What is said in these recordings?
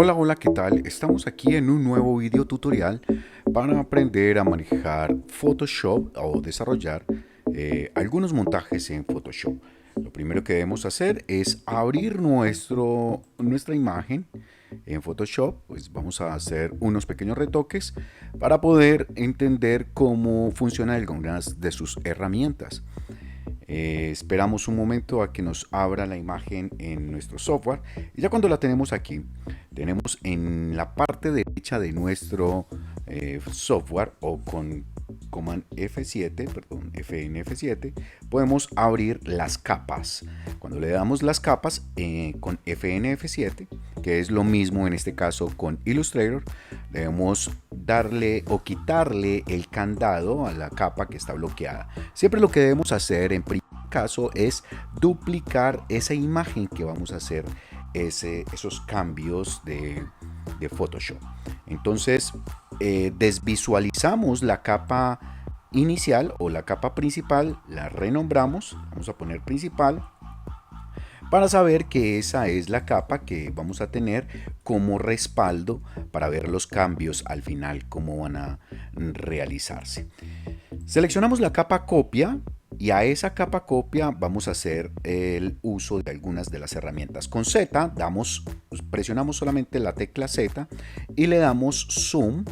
Hola, hola, ¿qué tal? Estamos aquí en un nuevo video tutorial para aprender a manejar Photoshop o desarrollar algunos montajes en Photoshop. Lo primero que debemos hacer es abrir nuestra imagen en Photoshop. Pues vamos a hacer unos pequeños retoques para poder entender cómo funcionan algunas de sus herramientas. Esperamos un momento a que nos abra la imagen en nuestro software y ya cuando la tenemos aquí, tenemos en la parte derecha de nuestro software o con Command F7, perdón, FNF7, podemos abrir las capas. Cuando le damos las capas con FNF7, que es lo mismo en este caso con Illustrator, debemos darle o quitarle el candado a la capa que está bloqueada. Siempre lo que debemos hacer en primer caso es duplicar esa imagen que vamos a hacer esos cambios de Photoshop. Entonces desvisualizamos la capa inicial o la capa principal, la renombramos, vamos a poner principal, para saber que esa es la capa que vamos a tener como respaldo para ver los cambios al final, cómo van a realizarse. Seleccionamos la capa copia y a esa capa copia vamos a hacer el uso de algunas de las herramientas. Con Z presionamos solamente la tecla Z y le damos zoom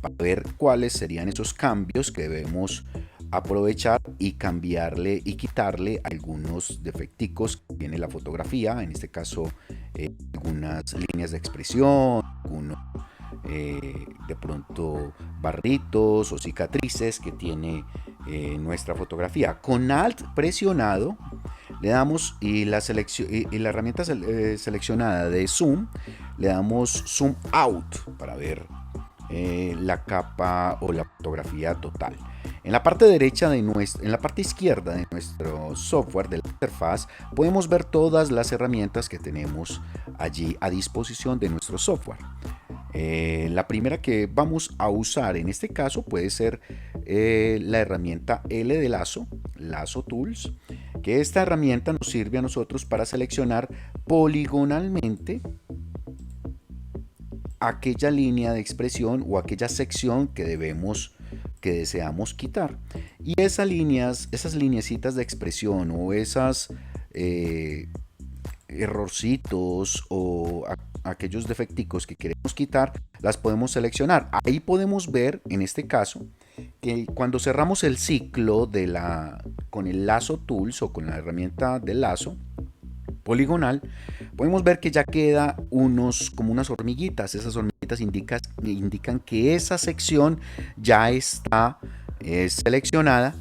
para ver cuáles serían esos cambios que debemos aprovechar y cambiarle y quitarle algunos defecticos que tiene la fotografía, en este caso algunas líneas de expresión, algunos de pronto barritos o cicatrices que tiene nuestra fotografía. Con Alt presionado le damos y la herramienta seleccionada de zoom, le damos zoom out para ver la capa o la fotografía total. En la parte derecha en la parte izquierda de nuestro software de la interfaz podemos ver todas las herramientas que tenemos allí a disposición de nuestro software. La primera que vamos a usar en este caso puede ser la herramienta L de Lazo Tools, que esta herramienta nos sirve a nosotros para seleccionar poligonalmente aquella línea de expresión o aquella sección que deseamos quitar. Y esas lineecitas de expresión o esas errorcitos o aquellos defecticos que queremos quitar, las podemos seleccionar. Ahí podemos ver, en este caso, que cuando cerramos el ciclo con el Lazo Tools o con la herramienta de lazo poligonal, podemos ver que ya queda como unas hormiguitas. Esas hormiguitas indican que esa sección ya está seleccionada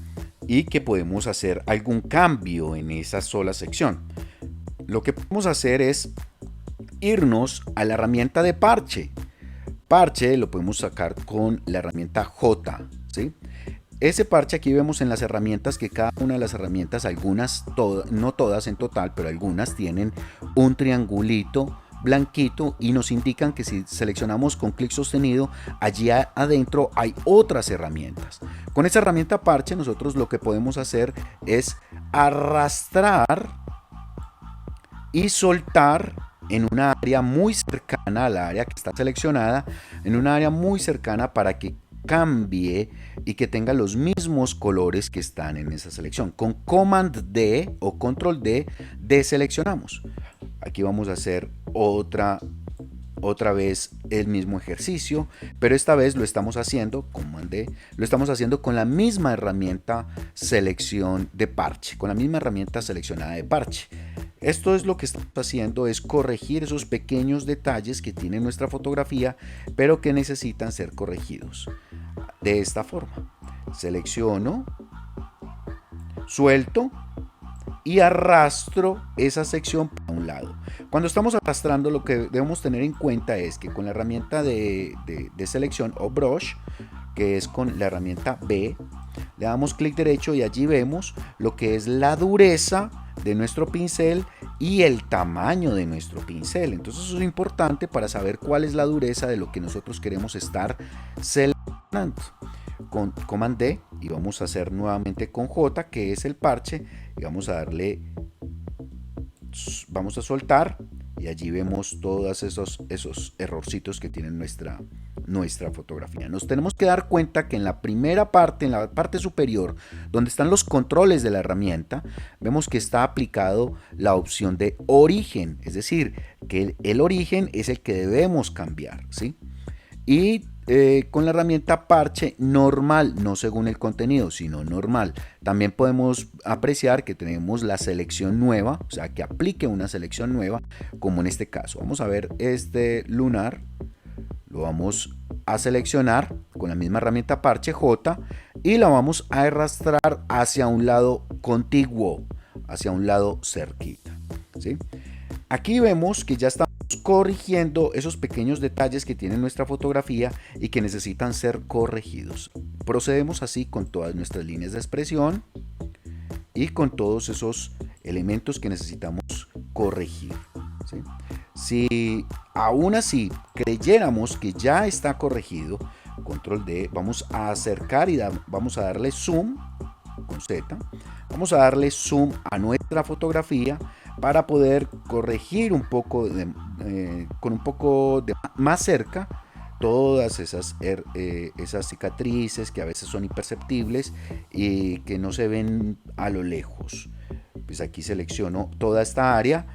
y que podemos hacer algún cambio en esa sola sección. Lo que podemos hacer es irnos a la herramienta de parche. Parche lo podemos sacar con la herramienta J, ¿sí? Ese parche aquí vemos en las herramientas que cada una de las herramientas, algunas, no todas en total, pero algunas tienen un triangulito blanquito y nos indican que si seleccionamos con clic sostenido, allí adentro hay otras herramientas. Con esa herramienta parche nosotros lo que podemos hacer es arrastrar y soltar en una área muy cercana al área que está seleccionada, en una área muy cercana para que cambie y que tenga los mismos colores que están en esa selección. Con Command D o Control D deseleccionamos. Aquí vamos a hacer otra vez el mismo ejercicio, pero esta vez lo estamos haciendo, Command D, lo estamos haciendo con la misma herramienta selección de parche, con la misma herramienta seleccionada de parche. Esto es lo que estamos haciendo, es corregir esos pequeños detalles que tiene nuestra fotografía, pero que necesitan ser corregidos. De esta forma, selecciono, suelto y arrastro esa sección para un lado. Cuando estamos arrastrando, lo que debemos tener en cuenta es que con la herramienta de selección o brush, que es con la herramienta B, le damos clic derecho y allí vemos lo que es la dureza de nuestro pincel y el tamaño de nuestro pincel. Entonces eso es importante para saber cuál es la dureza de lo que nosotros queremos estar seleccionando. Con Command D y vamos a hacer nuevamente con J, que es el parche, y vamos a soltar y allí vemos todos esos errorcitos que tiene nuestra fotografía. Nos tenemos que dar cuenta que en la primera parte, en la parte superior, donde están los controles de la herramienta, vemos que está aplicado la opción de origen, es decir, que el origen es el que debemos cambiar, ¿sí? Y con la herramienta parche normal, no según el contenido, sino normal. También podemos apreciar que tenemos la selección nueva, o sea, que aplique una selección nueva, como en este caso. Vamos a ver este lunar, lo vamos a seleccionar con la misma herramienta parche J y la vamos a arrastrar hacia un lado contiguo, hacia un lado cerquita, ¿sí? Aquí vemos que ya estamos corrigiendo esos pequeños detalles que tiene nuestra fotografía y que necesitan ser corregidos. Procedemos así con todas nuestras líneas de expresión y con todos esos elementos que necesitamos corregir, ¿sí? Si aún así creyéramos que ya está corregido, control D, vamos a acercar y vamos a darle zoom con Z, vamos a darle zoom a nuestra fotografía para poder corregir un poco con un poco de más cerca todas esas cicatrices que a veces son imperceptibles y que no se ven a lo lejos. Pues aquí selecciono toda esta área,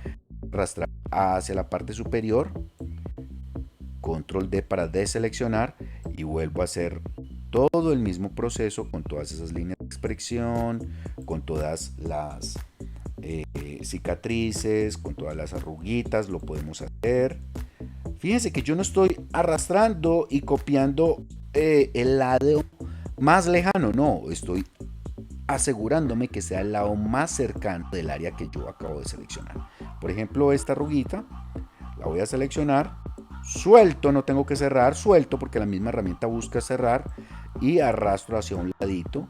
arrastrar hacia la parte superior, control D para deseleccionar y vuelvo a hacer todo el mismo proceso con todas esas líneas de expresión, con todas las cicatrices, con todas las arruguitas, lo podemos hacer. Fíjense que yo no estoy arrastrando y copiando el lado más lejano, no, estoy asegurándome que sea el lado más cercano del área que yo acabo de seleccionar. Por ejemplo, esta arruguita la voy a seleccionar, suelto, no tengo que cerrar, suelto porque la misma herramienta busca cerrar y arrastro hacia un ladito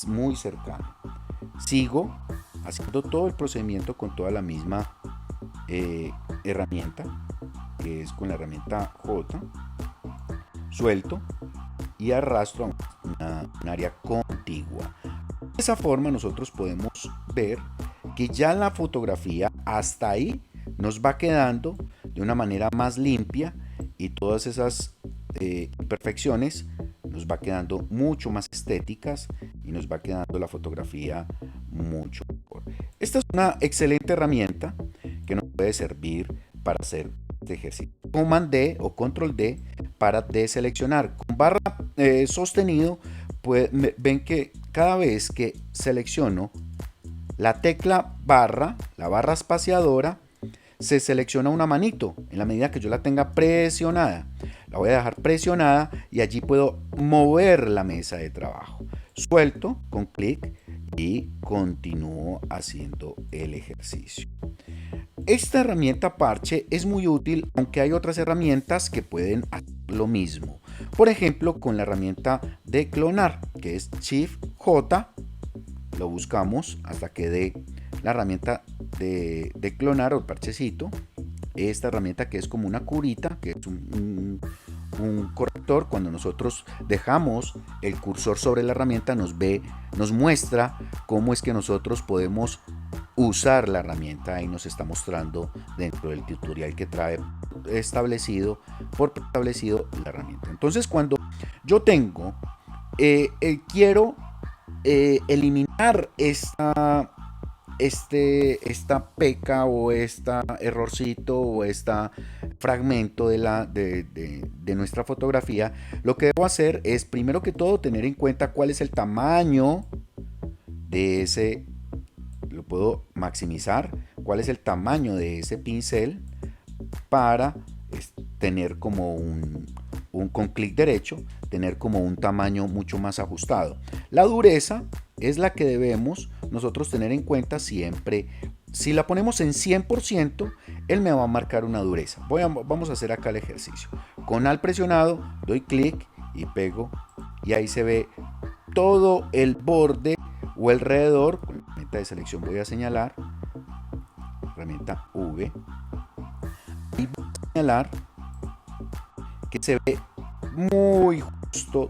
muy cercano. Sigo haciendo todo el procedimiento con toda la misma herramienta, que es con la herramienta J, suelto y arrastro a un área contigua. De esa forma nosotros podemos ver que ya la fotografía hasta ahí nos va quedando de una manera más limpia y todas esas imperfecciones nos va quedando mucho más estéticas y nos va quedando la fotografía mucho mejor. Esta es una excelente herramienta que nos puede servir para hacer este ejercicio. Command D o Control D para deseleccionar. Con barra sostenido ven que cada vez que selecciono la tecla barra, la barra espaciadora, se selecciona una manito en la medida que yo la tenga presionada. La voy a dejar presionada y allí puedo mover la mesa de trabajo. Suelto con clic y continúo haciendo el ejercicio. Esta herramienta parche es muy útil, aunque hay otras herramientas que pueden hacer lo mismo. Por ejemplo, con la herramienta de clonar, que es Shift J, lo buscamos hasta que dé la herramienta de clonar o el parchecito. Esta herramienta que es como una curita, que es un corrector. Cuando nosotros dejamos el cursor sobre la herramienta nos muestra cómo es que nosotros podemos usar la herramienta y nos está mostrando dentro del tutorial que trae establecido la herramienta. Entonces cuando yo quiero eliminar esta peca o esta errorcito o esta fragmento de nuestra fotografía, lo que debo hacer es primero que todo tener en cuenta cuál es el tamaño de ese, lo puedo maximizar, cuál es el tamaño de ese pincel para tener como con clic derecho, tener como un tamaño mucho más ajustado. La dureza es la que debemos nosotros tener en cuenta siempre. Si la ponemos en 100%, él me va a marcar una dureza. Vamos a hacer acá el ejercicio. Con Alt presionado, doy clic y pego y ahí se ve todo el borde o alrededor. Con la herramienta de selección voy a señalar, herramienta V, y voy a señalar que se ve muy justo,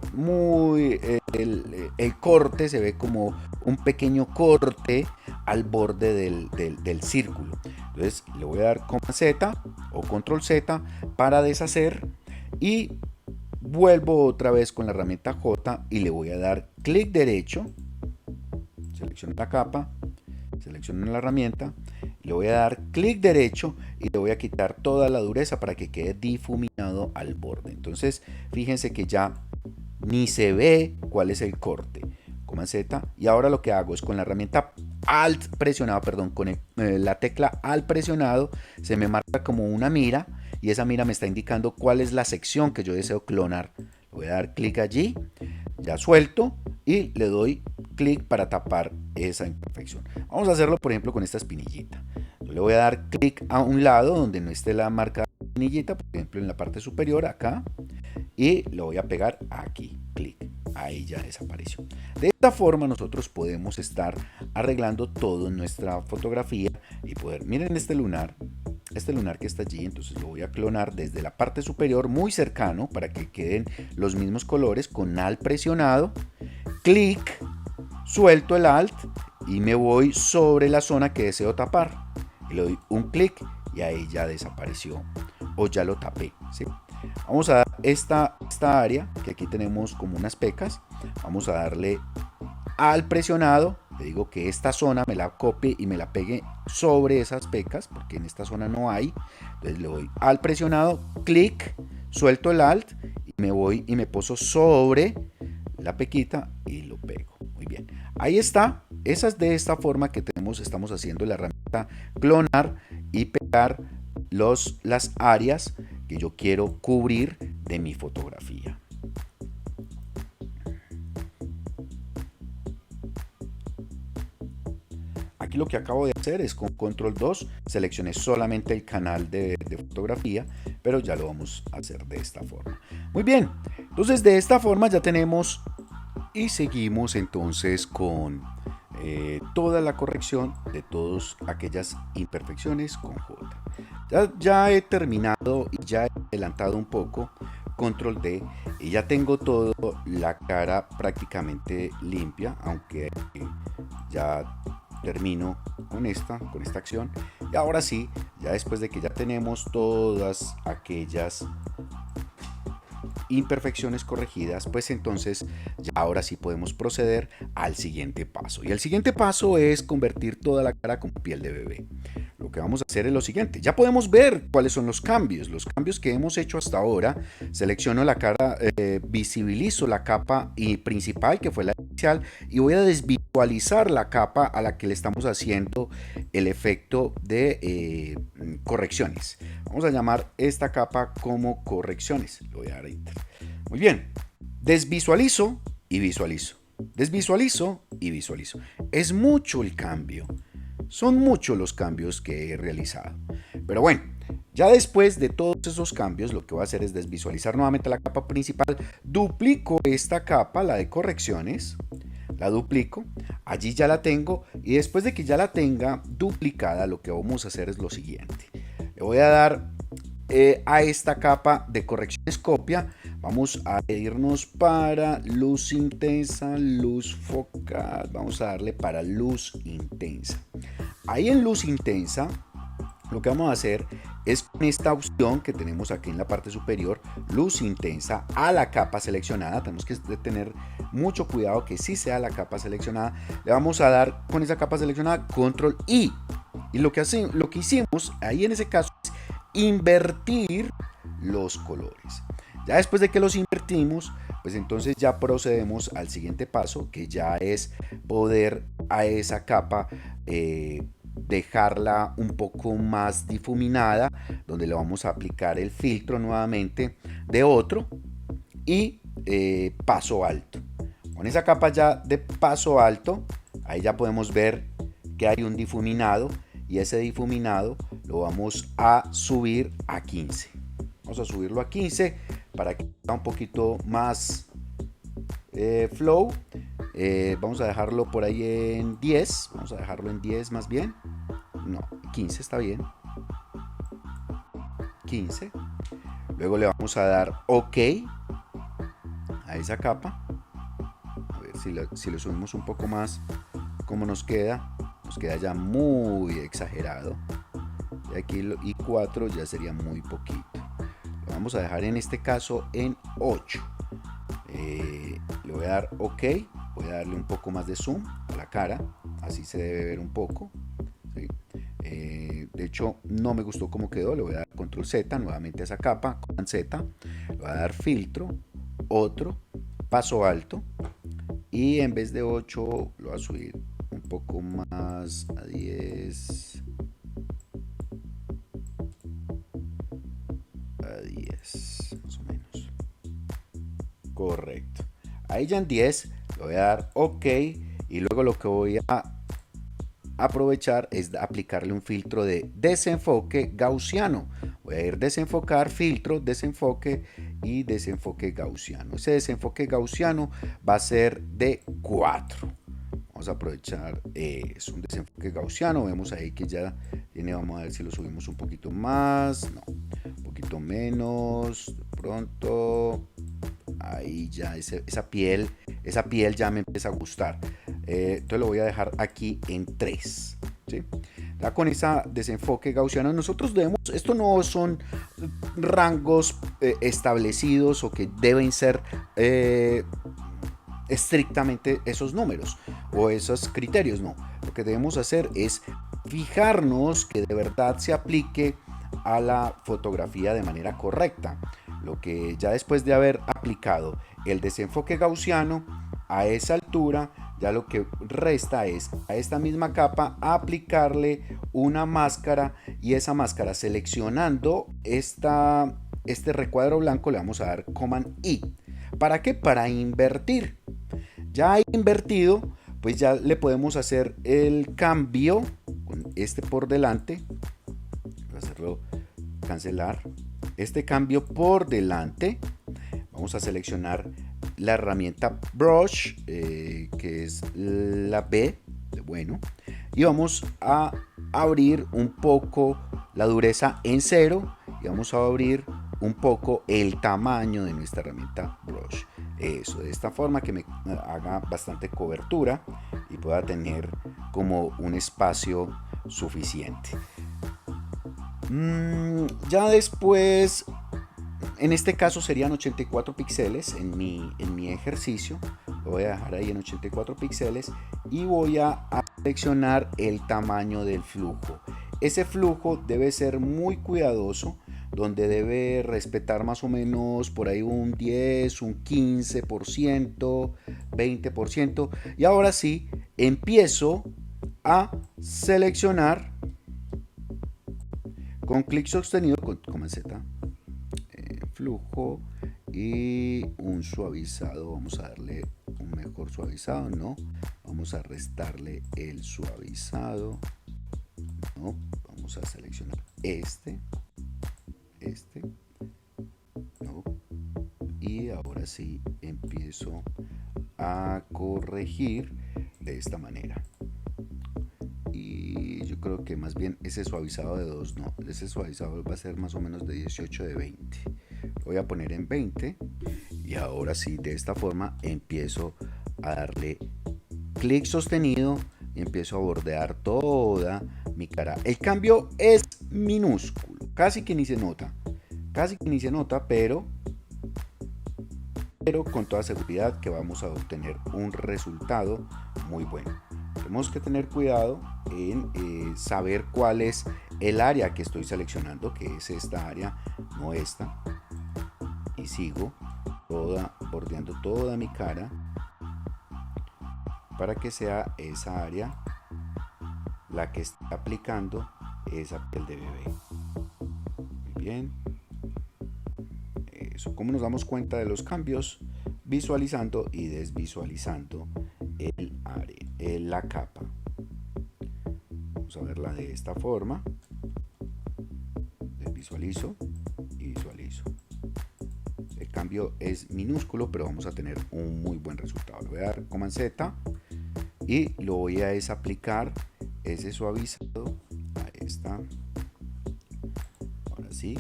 el corte se ve como un pequeño corte al borde del círculo. Entonces le voy a dar Command Z o Control Z para deshacer y vuelvo otra vez con la herramienta J y le voy a dar clic derecho, selecciono la capa, selecciono la herramienta, le voy a dar clic derecho y le voy a quitar toda la dureza para que quede difuminado al borde. Entonces fíjense que ya ni se ve cuál es el corte. Command Z, y ahora lo que hago es con la herramienta Alt presionado, perdón, con la tecla Alt presionado, se me marca como una mira y esa mira me está indicando cuál es la sección que yo deseo clonar. Le voy a dar clic allí, ya suelto y le doy clic para tapar esa imperfección. Vamos a hacerlo por ejemplo con esta espinillita. Yo le voy a dar clic a un lado donde no esté la marca de la espinillita, por ejemplo en la parte superior acá, y lo voy a pegar aquí, clic. Ahí ya desapareció. De esta forma nosotros podemos estar arreglando todo en nuestra fotografía y poder, miren este lunar que está allí, entonces lo voy a clonar desde la parte superior muy cercano para que queden los mismos colores con Alt presionado, clic, suelto el Alt y me voy sobre la zona que deseo tapar y le doy un clic y ahí ya desapareció o ya lo tapé, ¿sí? Vamos a dar esta área, que aquí tenemos como unas pecas, vamos a darle al presionado, le digo que esta zona me la copie y me la pegue sobre esas pecas, porque en esta zona no hay, entonces le doy al presionado, clic, suelto el Alt y me voy y me poso sobre la pequita y lo pego. Muy bien, ahí está, esa es de esta forma que estamos haciendo la herramienta clonar y pegar las áreas que yo quiero cubrir de mi fotografía. Aquí lo que acabo de hacer es con Control 2, seleccioné solamente el canal de fotografía, pero ya lo vamos a hacer de esta forma. Muy bien, entonces de esta forma ya tenemos y seguimos entonces con toda la corrección de todas aquellas imperfecciones con J. Ya he terminado y ya he adelantado un poco, Control D, y ya tengo todo la cara prácticamente limpia, aunque ya termino con esta acción. Y ahora sí, ya después de que ya tenemos todas aquellas imperfecciones corregidas, pues entonces ya ahora sí podemos proceder al siguiente paso. Y el siguiente paso es convertir toda la cara como piel de bebé. Lo que vamos a hacer es lo siguiente. Ya podemos ver cuáles son los cambios que hemos hecho hasta ahora. Selecciono la cara, visibilizo la capa principal, que fue la inicial, y voy a desvisualizar la capa a la que le estamos haciendo el efecto de correcciones. Vamos a llamar esta capa como correcciones. Le voy a dar Enter. Muy bien. Desvisualizo y visualizo. Desvisualizo y visualizo. Es mucho el cambio. Son muchos los cambios que he realizado. Pero bueno, ya después de todos esos cambios, lo que voy a hacer es desvisualizar nuevamente la capa principal. Duplico esta capa, la de correcciones. La duplico. Allí ya la tengo. Y después de que ya la tenga duplicada, lo que vamos a hacer es lo siguiente. Le voy a dar a esta capa de correcciones copia. Vamos a irnos para luz intensa, luz focal. Vamos a darle para luz intensa. Ahí en luz intensa, lo que vamos a hacer es con esta opción que tenemos aquí en la parte superior, luz intensa, a la capa seleccionada. Tenemos que tener mucho cuidado que sí sea la capa seleccionada. Le vamos a dar con esa capa seleccionada Control I. Y lo que hicimos ahí en ese caso es invertir los colores. Ya después de que los invertimos, pues entonces ya procedemos al siguiente paso, que ya es poder a esa capa dejarla un poco más difuminada, donde le vamos a aplicar el filtro nuevamente de otro y paso alto. Con esa capa ya de paso alto, ahí ya podemos ver que hay un difuminado y ese difuminado lo vamos a subir a 15. Vamos a subirlo a 15 para que sea un poquito más flow. Vamos a dejarlo por ahí en 10. Vamos a dejarlo en 10 más bien. No, 15 está bien. 15. Luego le vamos a dar OK a esa capa. A ver si le subimos un poco más, ¿cómo nos queda? Nos queda ya muy exagerado. Y aquí y 4 ya sería muy poquito. Lo vamos a dejar en este caso en 8. Le voy a dar OK. Voy a darle un poco más de zoom a la cara. Así se debe ver un poco. ¿Sí? De hecho, no me gustó cómo quedó. Le voy a dar control Z nuevamente a esa capa. Command Z. Le voy a dar filtro. Otro. Paso alto. Y en vez de 8 lo voy a subir un poco más a 10. A 10 más o menos. Correcto. Ahí ya en 10 le voy a dar OK. Y luego lo que voy a aprovechar es aplicarle un filtro de desenfoque gaussiano. Voy a ir desenfocar, filtro, desenfoque y desenfoque gaussiano. Ese desenfoque gaussiano va a ser de 4. Vamos a aprovechar, es un desenfoque gaussiano. Vemos ahí que ya tiene, vamos a ver si lo subimos un poquito más. No, un poquito menos. Pronto. Ahí ya esa piel ya me empieza a gustar. Entonces lo voy a dejar aquí en 3. ¿Sí? Ya con ese desenfoque gaussiano nosotros debemos, esto no son rangos establecidos o que deben ser estrictamente esos números o esos criterios, no. Lo que debemos hacer es fijarnos que de verdad se aplique a la fotografía de manera correcta. Lo que ya después de haber aplicado el desenfoque gaussiano a esa altura, ya lo que resta es a esta misma capa aplicarle una máscara, y esa máscara, seleccionando este recuadro blanco, le vamos a dar Command I. ¿Para qué? Para invertir. Ya invertido, pues ya le podemos hacer el cambio con este por delante. Voy a hacerlo cancelar. Este cambio por delante. Vamos a seleccionar la herramienta Brush, que es la B de bueno. Y vamos a abrir un poco la dureza en 0. Y vamos a abrir un poco el tamaño de nuestra herramienta Brush. Eso, de esta forma que me haga bastante cobertura y pueda tener como un espacio suficiente. Ya después, en este caso serían 84 píxeles en mi ejercicio. Lo voy a dejar ahí en 84 píxeles y voy a seleccionar el tamaño del flujo. Ese flujo debe ser muy cuidadoso, donde debe respetar más o menos por ahí un 10, un 15%, 20%. Y ahora sí, empiezo a seleccionar con clic sostenido, con Z, flujo y un suavizado. Vamos a darle un mejor suavizado, ¿no? Vamos a restarle el suavizado, ¿no? Vamos a seleccionar este, ¿no? Y ahora sí empiezo a corregir de esta manera. Y yo creo que más bien ese suavizado de 2, no, ese suavizado va a ser más o menos de 18, de 20. Lo voy a poner en 20 y ahora sí, de esta forma empiezo a darle clic sostenido y empiezo a bordear toda mi cara. El cambio es minúsculo, casi que ni se nota, pero con toda seguridad que vamos a obtener un resultado muy bueno. Tenemos que tener cuidado en saber cuál es el área que estoy seleccionando, que es esta área, no esta. Y sigo bordeando toda mi cara para que sea esa área la que está aplicando esa piel de bebé. Muy bien. Eso. ¿Cómo nos damos cuenta de los cambios? Visualizando y desvisualizando el área, la capa. Vamos a verla de esta forma. Desvisualizo y visualizo. El cambio es minúsculo, pero vamos a tener un muy buen resultado. Le voy a dar Command Z y lo voy a desaplicar ese suavizado. Ahí está. Ahora sí.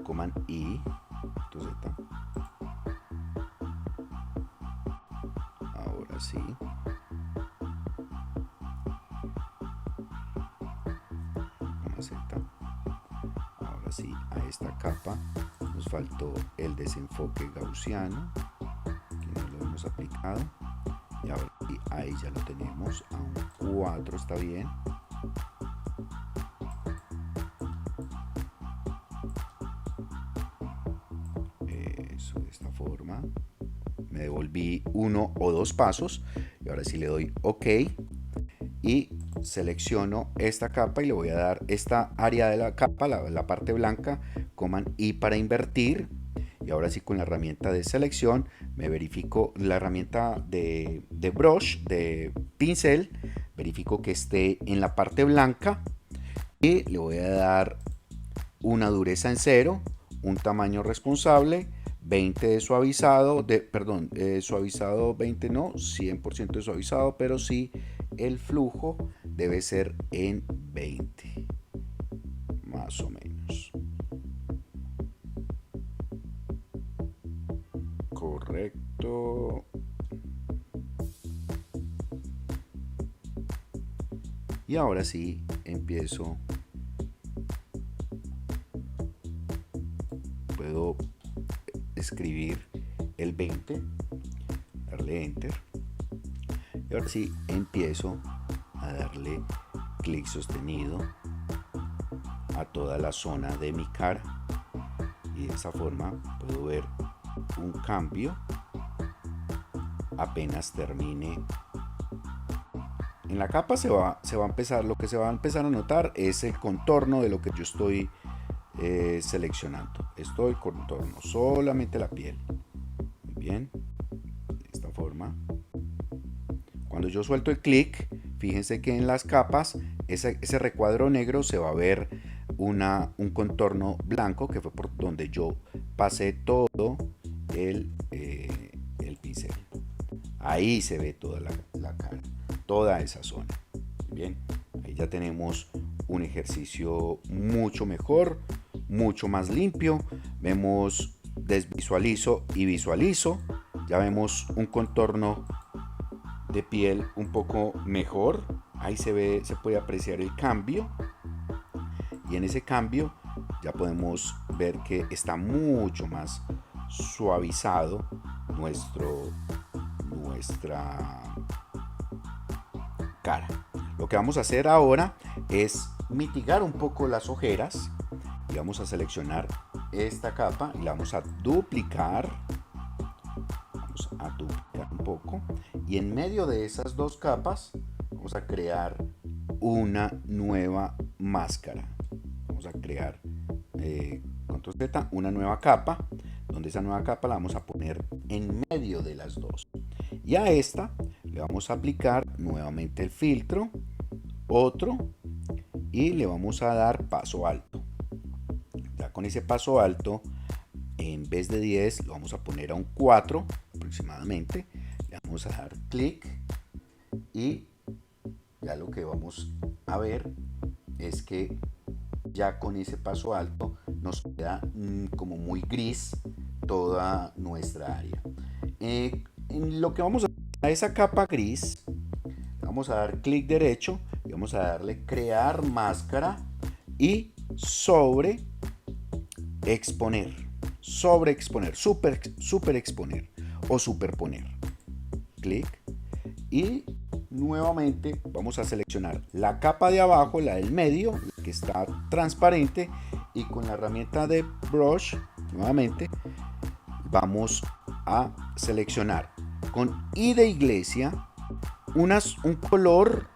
Command I. Z. Ahora sí. sí, a esta capa nos faltó el desenfoque gaussiano, que no lo hemos aplicado. Y ahora sí, ahí ya lo tenemos, a un 4 está bien. Eso, de esta forma. Me devolví 1 o 2 pasos y ahora sí le doy OK y selecciono esta capa y le voy a dar esta área de la capa, la parte blanca, Command I para invertir. Y ahora sí, con la herramienta de selección me verifico la herramienta de brush, de pincel, verifico que esté en la parte blanca y le voy a dar una dureza en 0, un tamaño responsable, 20 de suavizado, suavizado 20 no, 100% de suavizado, pero sí el flujo debe ser en 20, más o menos. Correcto. Y ahora sí empiezo. Puedo escribir el 20, darle enter. Y ahora sí empiezo a darle clic sostenido a toda la zona de mi cara. Y de esa forma puedo ver un cambio apenas termine. En la capa se va a empezar, lo que se va a empezar a notar es el contorno de lo que yo estoy seleccionando. Esto el contorno, solamente la piel. Muy bien, de esta forma. Cuando yo suelto el clic, fíjense que en las capas ese recuadro negro se va a ver un contorno blanco, que fue por donde yo pasé todo el pincel. Ahí se ve toda la cara, toda esa zona. Bien, ahí ya tenemos un ejercicio mucho mejor, mucho más limpio. Vemos, desvisualizo y visualizo. Ya vemos un contorno de piel un poco mejor. Ahí se puede apreciar el cambio. Y en ese cambio ya podemos ver que está mucho más suavizado nuestra cara. Lo que vamos a hacer ahora es mitigar un poco las ojeras y vamos a seleccionar esta capa y la vamos a duplicar. Vamos a duplicar un poco y en medio de esas dos capas vamos a crear una nueva máscara. Vamos a crear control Z, una nueva capa, donde esa nueva capa la vamos a poner en medio de las dos. Y a esta le vamos a aplicar nuevamente el filtro, otro, y le vamos a dar paso alto. Ya con ese paso alto, en vez de 10, lo vamos a poner a un 4 aproximadamente. Le vamos a dar clic y ya lo que vamos a ver es que ya con ese paso alto nos queda como muy gris toda nuestra área. En lo que vamos a esa capa gris, vamos a dar clic derecho y vamos a darle crear máscara y sobre exponer, super exponer o superponer. Clic y nuevamente vamos a seleccionar la capa de abajo, la del medio, la que está transparente, y con la herramienta de brush nuevamente vamos a seleccionar con I de iglesia un color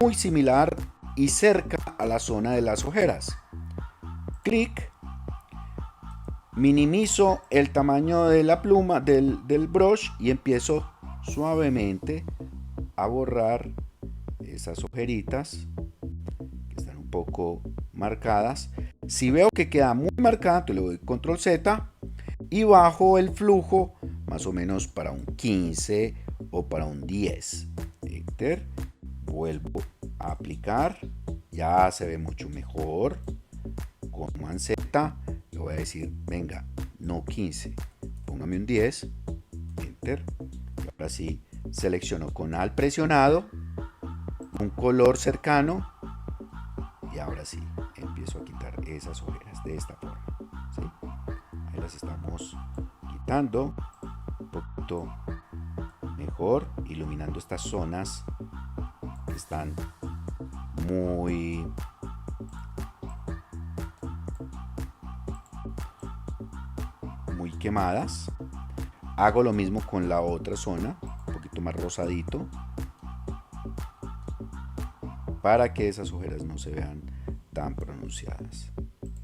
muy similar y cerca a la zona de las ojeras. Clic, minimizo el tamaño de la pluma del brush y empiezo suavemente a borrar esas ojeritas que están un poco marcadas. Si veo que queda muy marcada, le doy control Z y bajo el flujo más o menos para un 15 o para un 10. Enter, vuelvo a aplicar, ya se ve mucho mejor. Command Z, le voy a decir, venga, no 15, póngame un 10. Enter, y ahora sí selecciono con Alt presionado un color cercano y ahora sí empiezo a quitar esas ojeras. de esta forma, ¿sí? Ahí las estamos quitando un poquito mejor, iluminando estas zonas que están muy quemadas. Hago lo mismo con la otra zona, un poquito más rosadito, para que esas ojeras no se vean tan pronunciadas.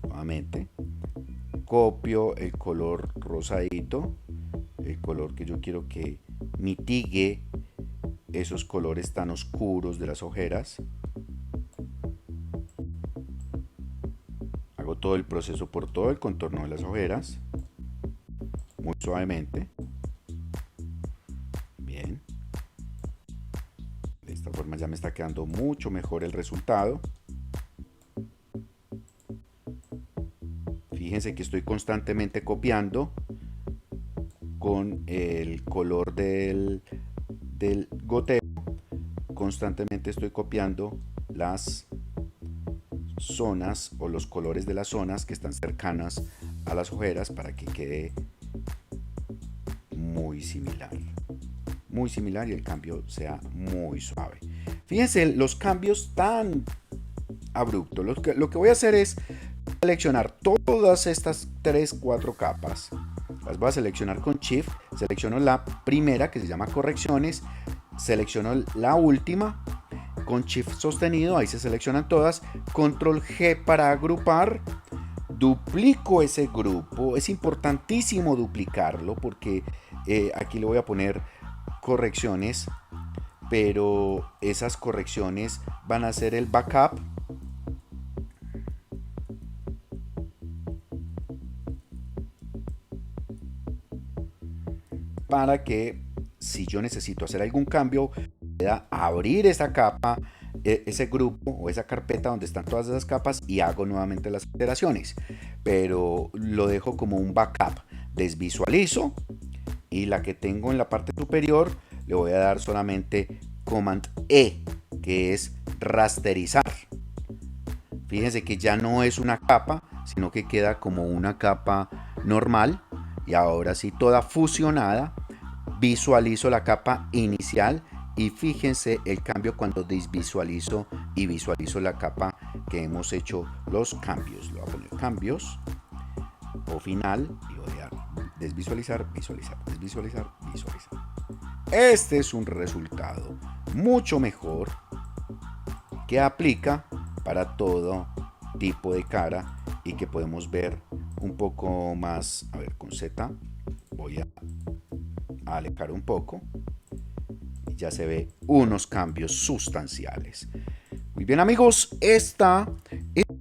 Nuevamente, copio el color rosadito, el color que yo quiero que mitigue esos colores tan oscuros de las ojeras. Hago todo el proceso por todo el contorno de las ojeras, muy suavemente. Bien. De esta forma ya me está quedando mucho mejor el resultado. Fíjense que estoy constantemente copiando con el color del goteo. Constantemente estoy copiando las zonas o los colores de las zonas que están cercanas a las ojeras para que quede muy similar y el cambio sea muy suave. Fíjense los cambios tan abruptos. Lo que voy a hacer es seleccionar todas estas 3-4 capas. Las voy a seleccionar con Shift. Selecciono la primera, que se llama correcciones. Selecciono la última con Shift sostenido. Ahí se seleccionan todas. Control G para agrupar. Duplico ese grupo. Es importantísimo duplicarlo porque aquí le voy a poner correcciones, pero esas correcciones van a ser el backup para que si yo necesito hacer algún cambio pueda abrir esa capa, ese grupo o esa carpeta donde están todas esas capas y hago nuevamente las alteraciones, pero lo dejo como un backup. Desvisualizo y la que tengo en la parte superior le voy a dar solamente Command E, que es rasterizar. Fíjense que ya no es una capa, sino que queda como una capa normal. Y ahora sí, toda fusionada. Visualizo la capa inicial y fíjense el cambio cuando desvisualizo y visualizo la capa que hemos hecho los cambios. Le voy a poner cambios o final y voy a desvisualizar, visualizar, desvisualizar, visualizar. Este es un resultado mucho mejor que aplica para todo tipo de cara y que podemos ver un poco más. A ver, con Z voy a alejar un poco y ya se ve unos cambios sustanciales. Muy bien, amigos, este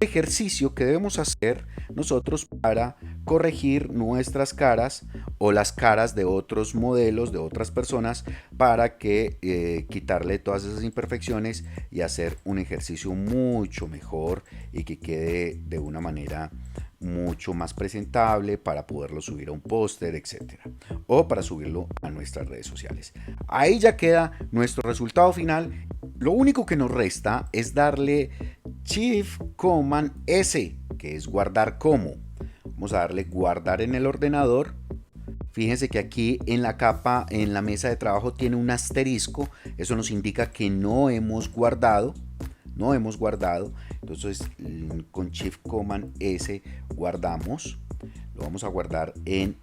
ejercicio que debemos hacer nosotros para corregir nuestras caras o las caras de otros modelos, de otras personas, para que quitarle todas esas imperfecciones y hacer un ejercicio mucho mejor y que quede de una manera mucho más presentable para poderlo subir a un póster, etcétera, o para subirlo a nuestras redes sociales. Ahí ya queda nuestro resultado final. Lo único que nos resta es darle Shift Command S, que es guardar como. Vamos a darle guardar en el ordenador. Fíjense que aquí en la capa, en la mesa de trabajo, tiene un asterisco. Eso nos indica que no hemos guardado. Entonces con Shift Command S guardamos. Lo vamos a guardar en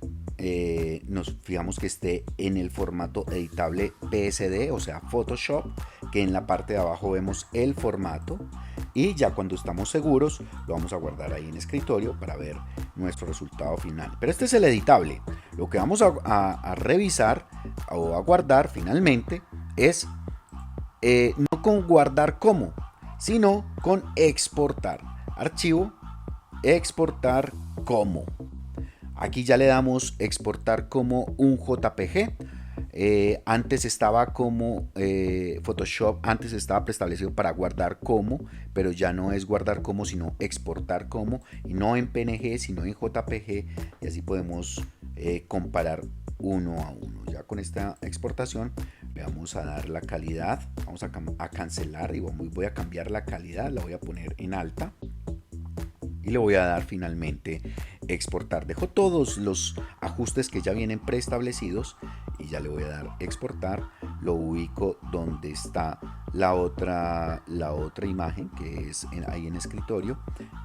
nos fijamos que esté en el formato editable PSD, o sea Photoshop, que en la parte de abajo vemos el formato, y ya cuando estamos seguros lo vamos a guardar ahí en escritorio para ver nuestro resultado final. Pero este es el editable. Lo que vamos a revisar o a guardar finalmente es no con guardar como, sino con exportar. Archivo, exportar como. Aquí ya le damos exportar como un JPG. Antes estaba como Photoshop, antes estaba preestablecido para guardar como, pero ya no es guardar como, sino exportar como, y no en PNG, sino en JPG, y así podemos comparar uno a uno. Ya con esta exportación le vamos a dar la calidad, vamos a cancelar y voy a cambiar la calidad, la voy a poner en alta y le voy a dar finalmente exportar. Dejo todos los ajustes que ya vienen preestablecidos y ya le voy a dar exportar. Lo ubico donde está la otra imagen, que es ahí en escritorio,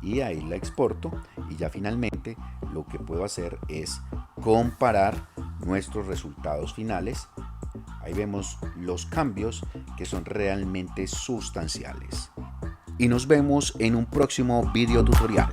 y ahí la exporto. Y ya finalmente lo que puedo hacer es comparar nuestros resultados finales. Ahí vemos los cambios que son realmente sustanciales. Y nos vemos en un próximo video tutorial.